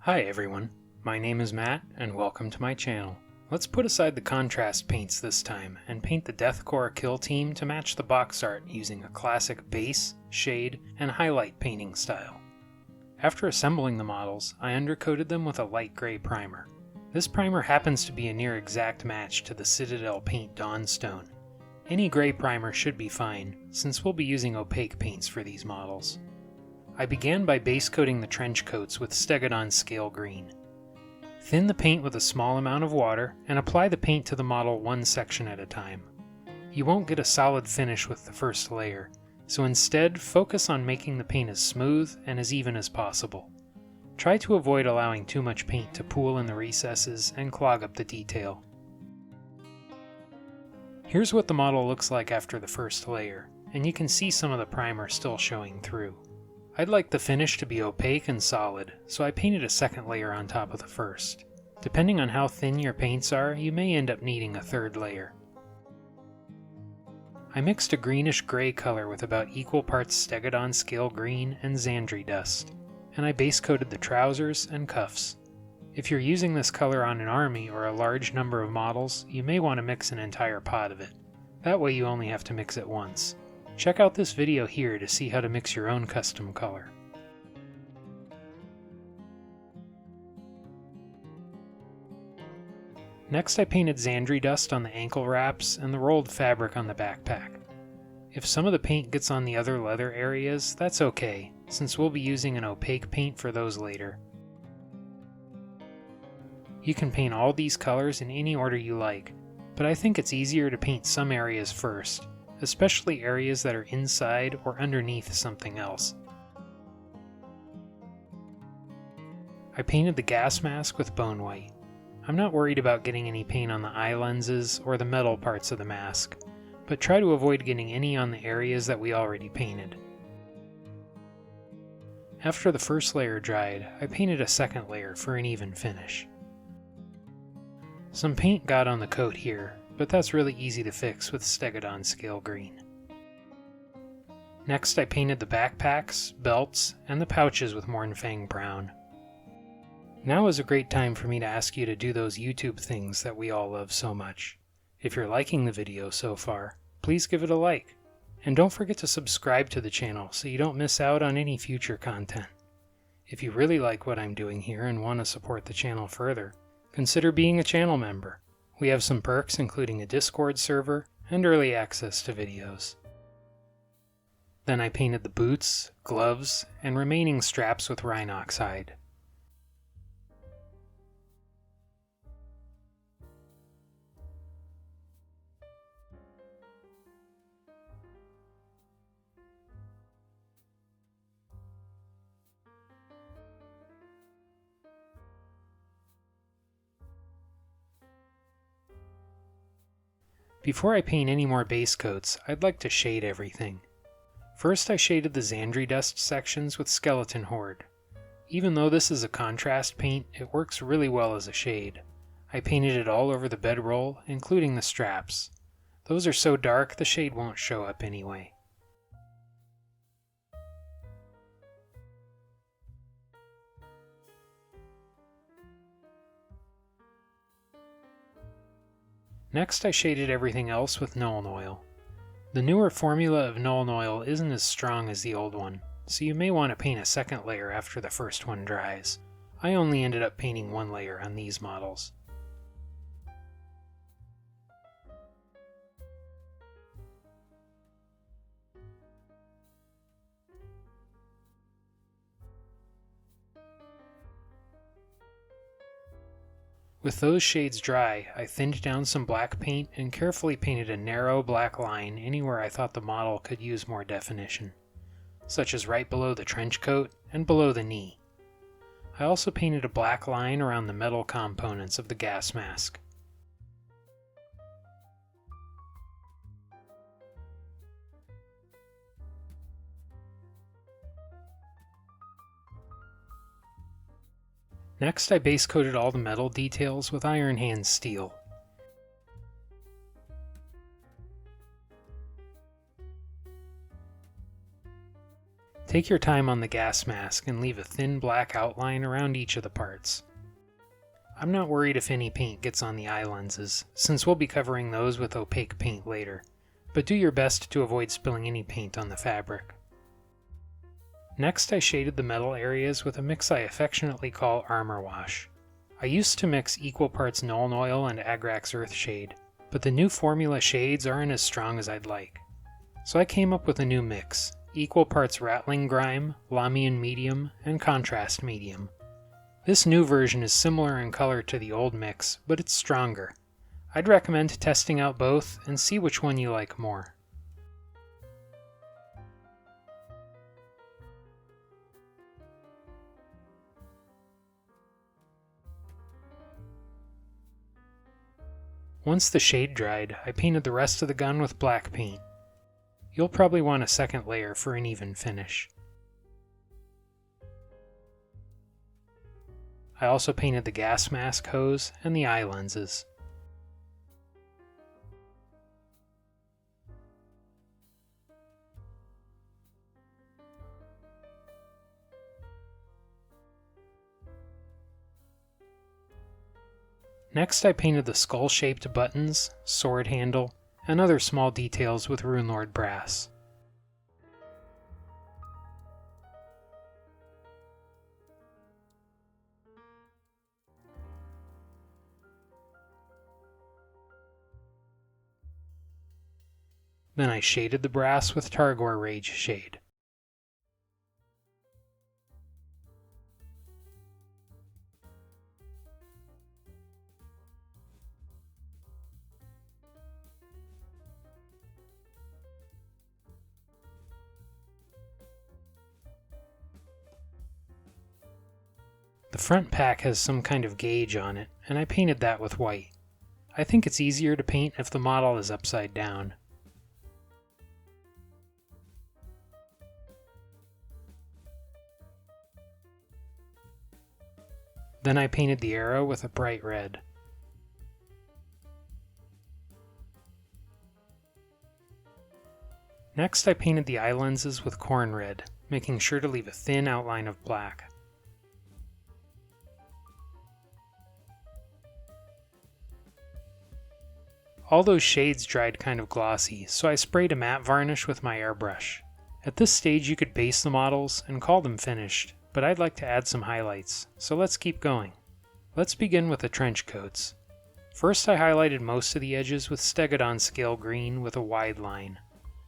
Hi everyone, my name is Matt and welcome to my channel. Let's put aside the contrast paints this time and paint the Death Korps Killteam to match the box art using a classic base, shade, and highlight painting style. After assembling the models, I undercoated them with a light gray primer. This primer happens to be a near exact match to the Citadel paint Dawnstone. Any gray primer should be fine, since we'll be using opaque paints for these models. I began by base coating the trench coats with Stegadon scale green. Thin the paint with a small amount of water and apply the paint to the model one section at a time. You won't get a solid finish with the first layer, so instead focus on making the paint as smooth and as even as possible. Try to avoid allowing too much paint to pool in the recesses and clog up the detail. Here's what the model looks like after the first layer, and you can see some of the primer still showing through. I'd like the finish to be opaque and solid, so I painted a second layer on top of the first. Depending on how thin your paints are, you may end up needing a third layer. I mixed a greenish-gray color with about equal parts Stegadon scale green and Zandri dust, and I base coated the trousers and cuffs. If you're using this color on an army or a large number of models, you may want to mix an entire pot of it. That way you only have to mix it once. Check out this video here to see how to mix your own custom color. Next I painted Zandri dust on the ankle wraps and the rolled fabric on the backpack. If some of the paint gets on the other leather areas, that's okay, since we'll be using an opaque paint for those later. You can paint all these colors in any order you like, but I think it's easier to paint some areas first, especially areas that are inside or underneath something else. I painted the gas mask with Bonewhite. I'm not worried about getting any paint on the eye lenses or the metal parts of the mask, but try to avoid getting any on the areas that we already painted. After the first layer dried, I painted a second layer for an even finish. Some paint got on the coat here, but that's really easy to fix with Stegadon scale green. Next I painted the backpacks, belts, and the pouches with Mournfang brown. Now is a great time for me to ask you to do those YouTube things that we all love so much. If you're liking the video so far, please give it a like. And don't forget to subscribe to the channel so you don't miss out on any future content. If you really like what I'm doing here and want to support the channel further, consider being a channel member. We have some perks including a Discord server and early access to videos. Then I painted the boots, gloves, and remaining straps with Rhinox hide. Before I paint any more base coats, I'd like to shade everything. First I shaded the Zandri dust sections with Skeleton Horde. Even though this is a contrast paint, it works really well as a shade. I painted it all over the bedroll, including the straps. Those are so dark the shade won't show up anyway. Next I shaded everything else with Nuln oil. The newer formula of Nuln oil isn't as strong as the old one, so you may want to paint a second layer after the first one dries. I only ended up painting one layer on these models. With those shades dry, I thinned down some black paint and carefully painted a narrow black line anywhere I thought the model could use more definition, such as right below the trench coat and below the knee. I also painted a black line around the metal components of the gas mask. Next I base coated all the metal details with Iron Hand steel. Take your time on the gas mask and leave a thin black outline around each of the parts. I'm not worried if any paint gets on the eye lenses, since we'll be covering those with opaque paint later, but do your best to avoid spilling any paint on the fabric. Next, I shaded the metal areas with a mix I affectionately call Armour Wash. I used to mix equal parts Nuln Oil and Agrax Earthshade, but the new formula shades aren't as strong as I'd like. So I came up with a new mix, equal parts Ratling Grime, Lahmian Medium, and Contrast Medium. This new version is similar in color to the old mix, but it's stronger. I'd recommend testing out both and see which one you like more. Once the shade dried, I painted the rest of the gun with black paint. You'll probably want a second layer for an even finish. I also painted the gas mask hose and the eye lenses. Next I painted the skull-shaped buttons, sword handle, and other small details with Runelord brass. Then I shaded the brass with Targor Rageshade. The front pack has some kind of gauge on it, and I painted that with white. I think it's easier to paint if the model is upside down. Then I painted the arrow with a bright red. Next I painted the eye lenses with Khorne red, making sure to leave a thin outline of black. All those shades dried kind of glossy, so I sprayed a matte varnish with my airbrush. At this stage you could base the models and call them finished, but I'd like to add some highlights, so let's keep going. Let's begin with the trench coats. First I highlighted most of the edges with Stegadon scale green with a wide line.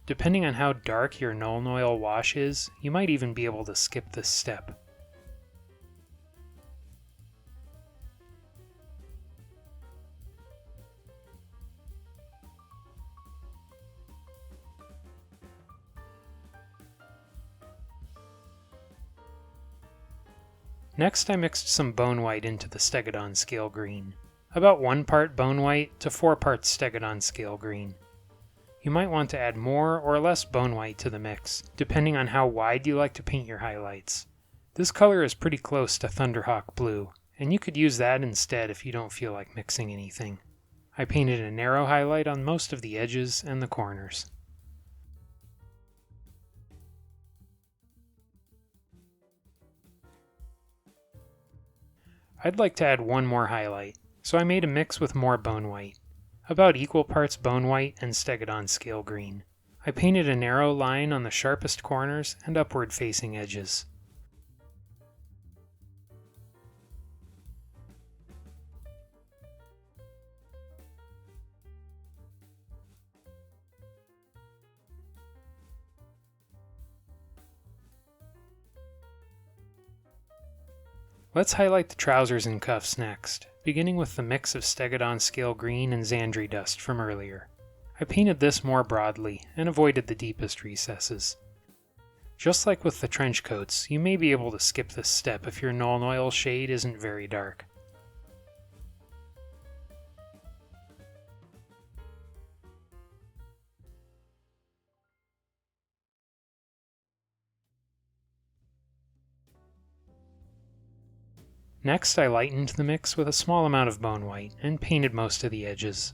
Depending on how dark your Nuln Oil wash is, you might even be able to skip this step. Next I mixed some Bonewhite into the Stegadon scale green. About 1 part Bonewhite to 4 parts Stegadon scale green. You might want to add more or less Bonewhite to the mix, depending on how wide you like to paint your highlights. This color is pretty close to Thunderhawk blue, and you could use that instead if you don't feel like mixing anything. I painted a narrow highlight on most of the edges and the corners. I'd like to add one more highlight, so I made a mix with more Bonewhite, about equal parts Bonewhite and Stegadon scale green. I painted a narrow line on the sharpest corners and upward facing edges. Let's highlight the trousers and cuffs next, beginning with the mix of Stegadon scale green and Zandri dust from earlier. I painted this more broadly and avoided the deepest recesses. Just like with the trench coats, you may be able to skip this step if your Nuln Oil shade isn't very dark. Next I lightened the mix with a small amount of Bonewhite and painted most of the edges.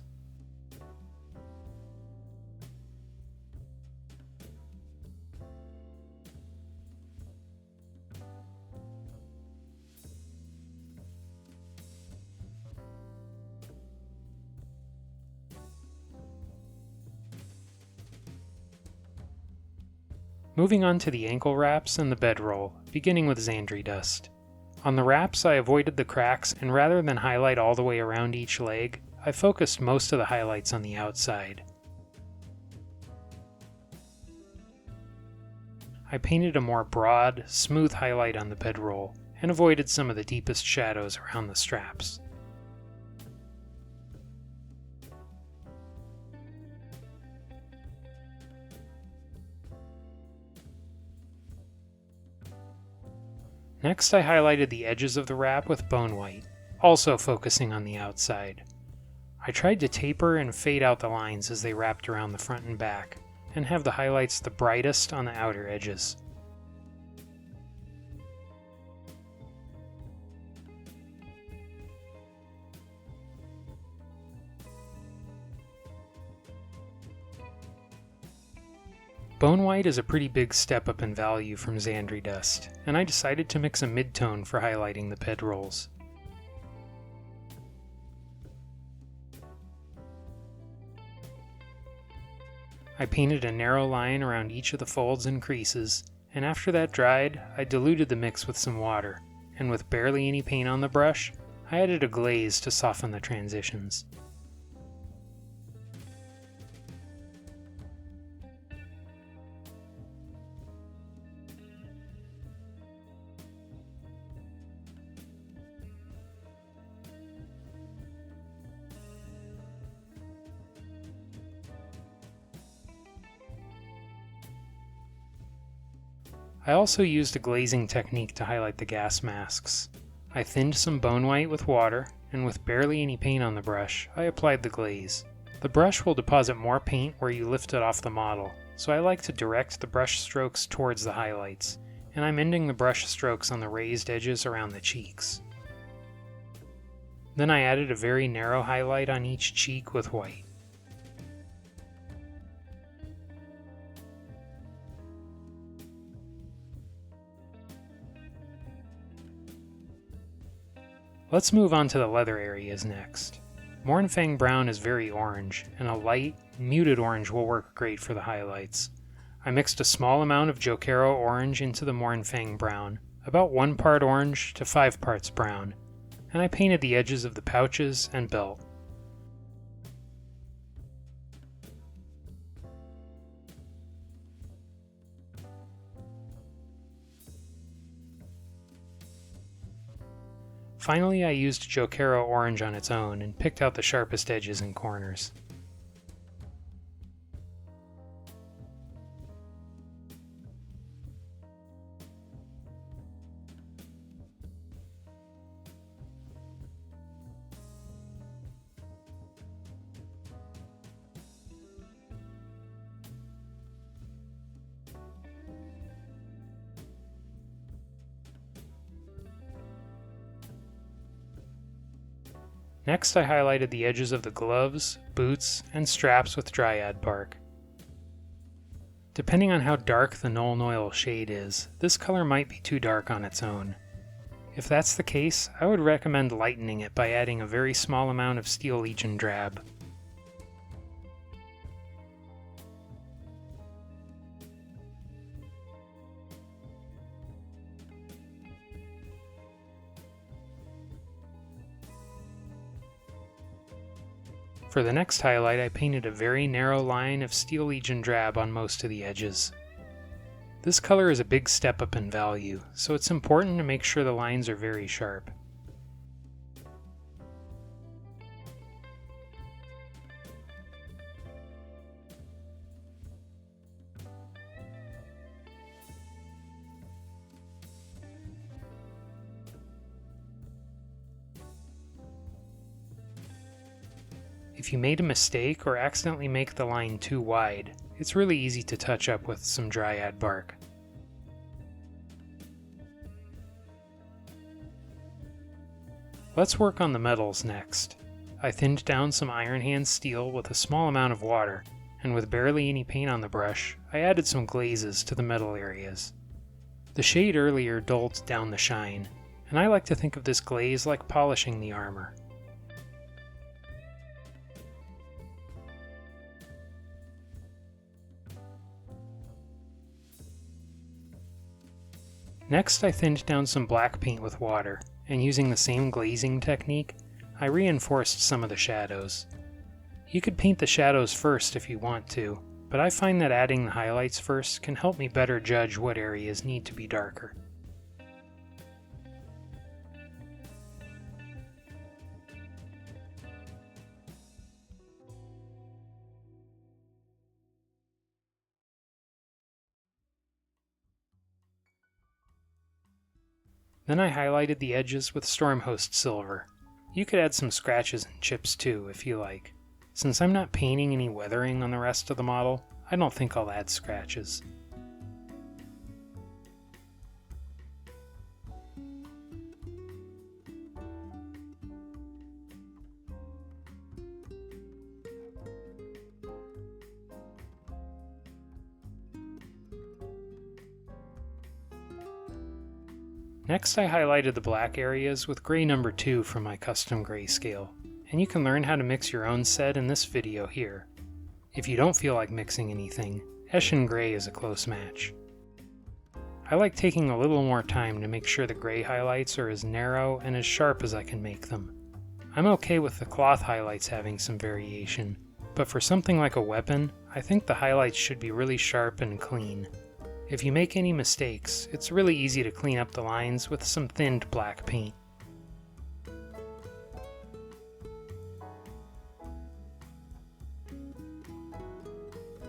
Moving on to the ankle wraps and the bedroll, beginning with Zandri dust. On the wraps I avoided the cracks, and rather than highlight all the way around each leg, I focused most of the highlights on the outside. I painted a more broad, smooth highlight on the bedroll, and avoided some of the deepest shadows around the straps. Next I highlighted the edges of the wrap with Bonewhite, also focusing on the outside. I tried to taper and fade out the lines as they wrapped around the front and back, and have the highlights the brightest on the outer edges. Bonewhite is a pretty big step up in value from Zandri dust, and I decided to mix a mid-tone for highlighting the bedrolls. I painted a narrow line around each of the folds and creases, and after that dried, I diluted the mix with some water, and with barely any paint on the brush, I added a glaze to soften the transitions. I also used a glazing technique to highlight the gas masks. I thinned some Bonewhite with water, and with barely any paint on the brush, I applied the glaze. The brush will deposit more paint where you lift it off the model, so I like to direct the brush strokes towards the highlights, and I'm ending the brush strokes on the raised edges around the cheeks. Then I added a very narrow highlight on each cheek with white. Let's move on to the leather areas next. Mournfang brown is very orange, and a light, muted orange will work great for the highlights. I mixed a small amount of Jokaero orange into the Mournfang brown, about 1 part orange to 5 parts brown, and I painted the edges of the pouches and belt. Finally, I used Jokaero orange on its own and picked out the sharpest edges and corners. Next I highlighted the edges of the gloves, boots, and straps with Dryad bark. Depending on how dark the Nuln oil shade is, this color might be too dark on its own. If that's the case, I would recommend lightening it by adding a very small amount of Steel Legion Drab. For the next highlight, I painted a very narrow line of Steel Legion Drab on most of the edges. This color is a big step up in value, so it's important to make sure the lines are very sharp. If you made a mistake or accidentally make the line too wide, it's really easy to touch up with some Dryad bark. Let's work on the metals next. I thinned down some Iron Hand steel with a small amount of water, and with barely any paint on the brush, I added some glazes to the metal areas. The shade earlier dulled down the shine, and I like to think of this glaze like polishing the armor. Next I thinned down some black paint with water, and using the same glazing technique, I reinforced some of the shadows. You could paint the shadows first if you want to, but I find that adding the highlights first can help me better judge what areas need to be darker. Then I highlighted the edges with Stormhost silver. You could add some scratches and chips too, if you like. Since I'm not painting any weathering on the rest of the model, I don't think I'll add scratches. Next I highlighted the black areas with gray number 2 from my custom grayscale, and you can learn how to mix your own set in this video here. If you don't feel like mixing anything, Eshin gray is a close match. I like taking a little more time to make sure the gray highlights are as narrow and as sharp as I can make them. I'm okay with the cloth highlights having some variation, but for something like a weapon, I think the highlights should be really sharp and clean. If you make any mistakes, it's really easy to clean up the lines with some thinned black paint.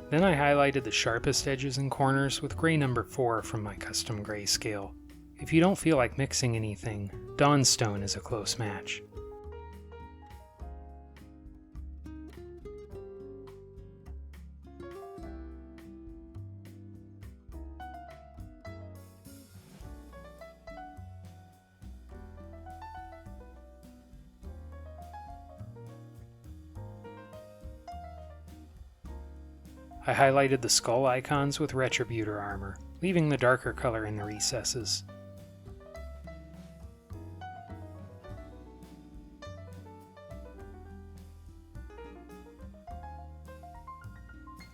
Then I highlighted the sharpest edges and corners with gray number 4 from my custom grayscale. If you don't feel like mixing anything, Dawnstone is a close match. I highlighted the skull icons with Retributor armor, leaving the darker color in the recesses.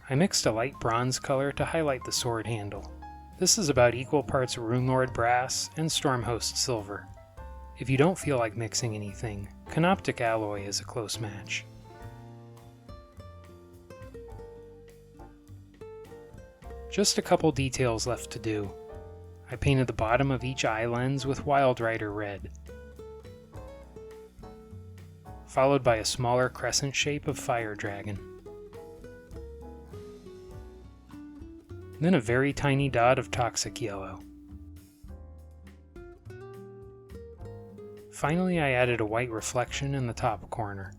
I mixed a light bronze color to highlight the sword handle. This is about equal parts Runelord brass and Stormhost silver. If you don't feel like mixing anything, Canoptic alloy is a close match. Just a couple details left to do. I painted the bottom of each eye lens with Wild Rider red, followed by a smaller crescent shape of Fire Dragon. Then a very tiny dot of Toxic Yellow. Finally, I added a white reflection in the top corner.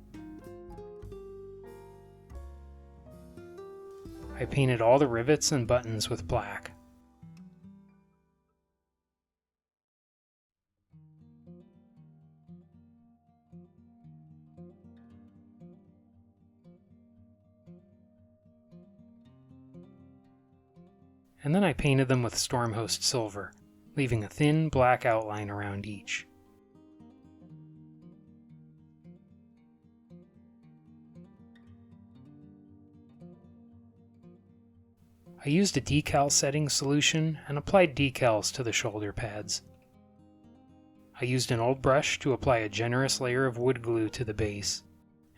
I painted all the rivets and buttons with black. And then I painted them with Stormhost silver, leaving a thin black outline around each. I used a decal setting solution and applied decals to the shoulder pads. I used an old brush to apply a generous layer of wood glue to the base,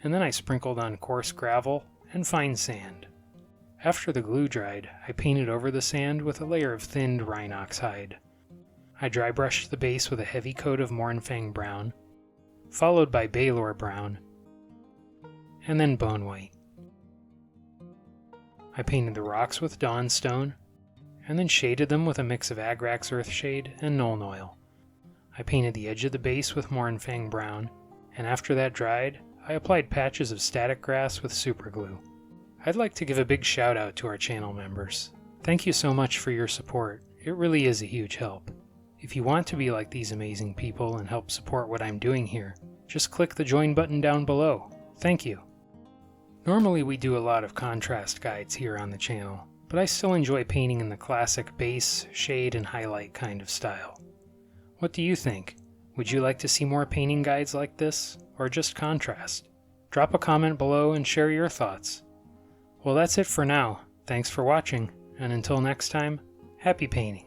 and then I sprinkled on coarse gravel and fine sand. After the glue dried, I painted over the sand with a layer of thinned Rhinox hide. I dry brushed the base with a heavy coat of Mournfang brown, followed by Balor brown, and then Bonewhite. I painted the rocks with Dawnstone, and then shaded them with a mix of Agrax Earthshade and Nuln oil. I painted the edge of the base with Mournfang brown, and after that dried, I applied patches of static grass with superglue. I'd like to give a big shout out to our channel members. Thank you so much for your support. It really is a huge help. If you want to be like these amazing people and help support what I'm doing here, just click the join button down below. Thank you. Normally we do a lot of contrast guides here on the channel, but I still enjoy painting in the classic base, shade, and highlight kind of style. What do you think? Would you like to see more painting guides like this, or just contrast? Drop a comment below and share your thoughts. Well, that's it for now. Thanks for watching, and until next time, happy painting.